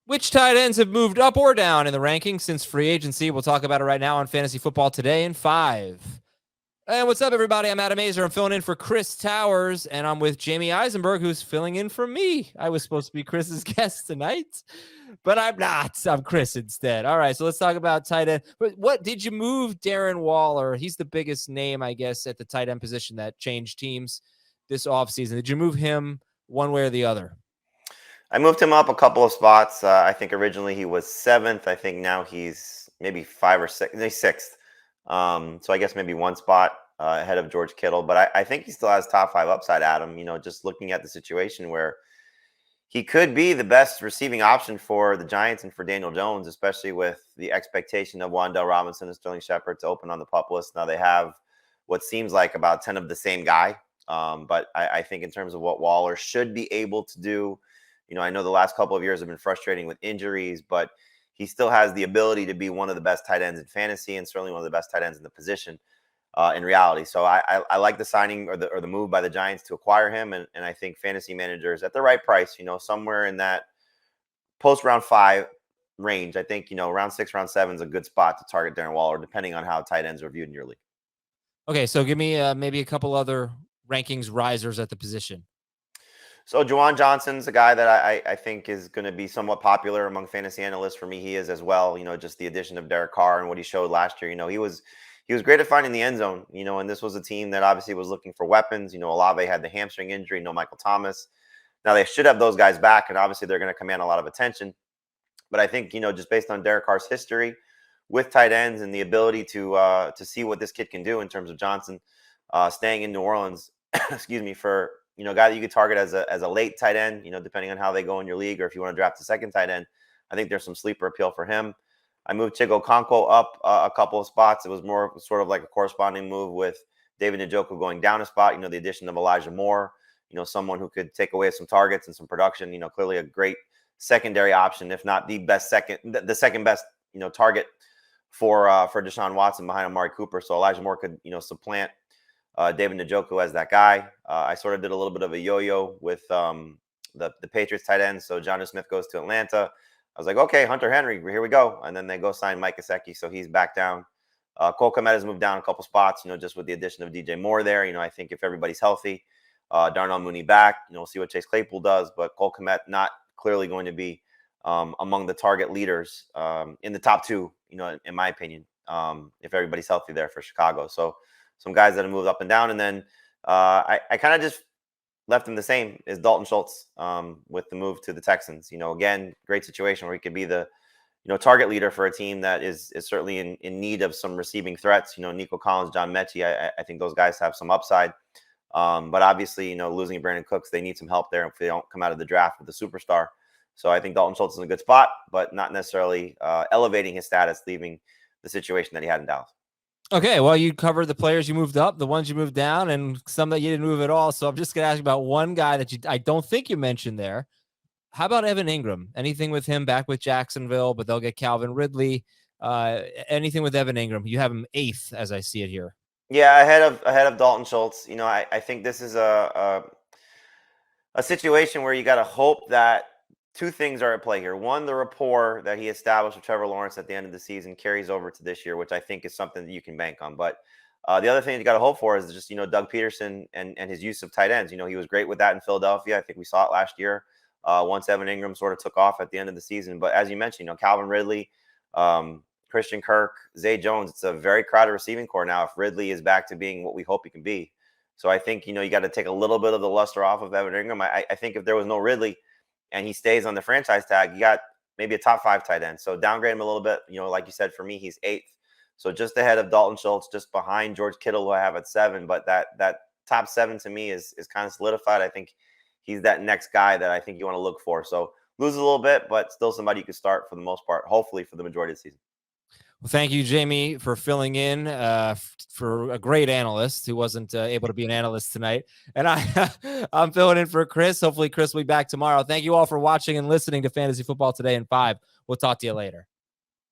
Which tight ends have moved up or down in the rankings since free agency? We'll talk about it right now on Fantasy Football Today in 5. And what's up, everybody? I'm Adam Azer. I'm filling in for Chris Towers, and I'm with Jamey Eisenberg, who's filling in for me. I was supposed to be Chris's guest tonight, but I'm not. I'm Chris instead. All right, so let's talk about tight end. But what did you move Darren Waller? He's the biggest name, I guess, at the tight end position that changed teams this offseason. Did you move him one way or the other? I moved him up a couple of spots. I think originally he was 7th. I think now he's maybe 5 or 6. He's 6th. So I guess maybe one spot ahead of George Kittle. But I think he still has top 5 upside, Adam. Just looking at the situation where he could be the best receiving option for the Giants and for Daniel Jones, especially with the expectation of Wan'Dale Robinson and Sterling Shepard to open on the PUP list. Now they have what seems like about 10 of the same guy. But I think in terms of what Waller should be able to do, I know the last couple of years have been frustrating with injuries, but he still has the ability to be one of the best tight ends in fantasy and certainly one of the best tight ends in the position in reality. So I like the signing or the move by the Giants to acquire him. And I think fantasy managers at the right price, somewhere in that post round 5 range, I think, round 6, round 7 is a good spot to target Darren Waller, depending on how tight ends are viewed in your league. Okay, so give me maybe a couple other rankings risers at the position. So Juwan Johnson's a guy that I think is going to be somewhat popular among fantasy analysts. For me, he is as well. Just the addition of Derek Carr and what he showed last year. He was great at finding the end zone. And this was a team that obviously was looking for weapons. Olave had the hamstring injury. No Michael Thomas. Now they should have those guys back, and obviously they're going to command a lot of attention. But I think just based on Derek Carr's history with tight ends and the ability to see what this kid can do in terms of Johnson staying in New Orleans, excuse me, for a guy that you could target as a late tight end, depending on how they go in your league, or if you want to draft a second tight end, I think there's some sleeper appeal for him. I moved Chigoziem Okonkwo up a couple of spots. It was more sort of like a corresponding move with David Njoku going down a spot. The addition of Elijah Moore, someone who could take away some targets and some production. Clearly a great secondary option, if not the second best, target for Deshaun Watson behind Amari Cooper. So Elijah Moore could, supplant David Njoku as that guy. I sort of did a little bit of a yo-yo with the Patriots tight end. So Jonnu Smith goes to Atlanta. I was like, okay, Hunter Henry, here we go. And then they go sign Mike Gesicki, so he's back down. Cole Kmet has moved down a couple spots, just with the addition of DJ Moore there. I think if everybody's healthy, Darnell Mooney back, we'll see what Chase Claypool does. But Cole Kmet not clearly going to be among the target leaders in the top 2, in my opinion, if everybody's healthy there for Chicago. So some guys that have moved up and down. And then I kind of just left him the same as Dalton Schultz with the move to the Texans. Again, great situation where he could be the, target leader for a team that is certainly in need of some receiving threats. Nico Collins, John Mechie, I think those guys have some upside. But obviously, losing Brandon Cooks, they need some help there if they don't come out of the draft with a superstar. So I think Dalton Schultz is in a good spot, but not necessarily elevating his status, leaving the situation that he had in Dallas. Okay, well, you covered the players you moved up, the ones you moved down, and some that you didn't move at all. So I'm just going to ask you about one guy that I don't think you mentioned there. How about Evan Ingram? Anything with him back with Jacksonville, but they'll get Calvin Ridley. Anything with Evan Ingram? You have him 8th as I see it here. Yeah, ahead of Dalton Schultz. I think this is a situation where you got to hope that 2 things are at play here. One, the rapport that he established with Trevor Lawrence at the end of the season carries over to this year, which I think is something that you can bank on. But the other thing you got to hope for is just, Doug Peterson and his use of tight ends. He was great with that in Philadelphia. I think we saw it last year once Evan Ingram sort of took off at the end of the season. But as you mentioned, Calvin Ridley, Christian Kirk, Zay Jones, it's a very crowded receiving core now if Ridley is back to being what we hope he can be. So I think, you got to take a little bit of the luster off of Evan Ingram. I think if there was no Ridley, and he stays on the franchise tag, you got maybe a top 5 tight end. So downgrade him a little bit. Like you said, for me, he's 8th. So just ahead of Dalton Schultz, just behind George Kittle, who I have at 7. But that top 7 to me is kind of solidified. I think he's that next guy that I think you want to look for. So lose a little bit, but still somebody you could start for the most part, hopefully for the majority of the season. Well, thank you, Jamey, for filling in for a great analyst who wasn't able to be an analyst tonight. And I'm filling in for Chris. Hopefully, Chris will be back tomorrow. Thank you all for watching and listening to Fantasy Football Today in 5. We'll talk to you later.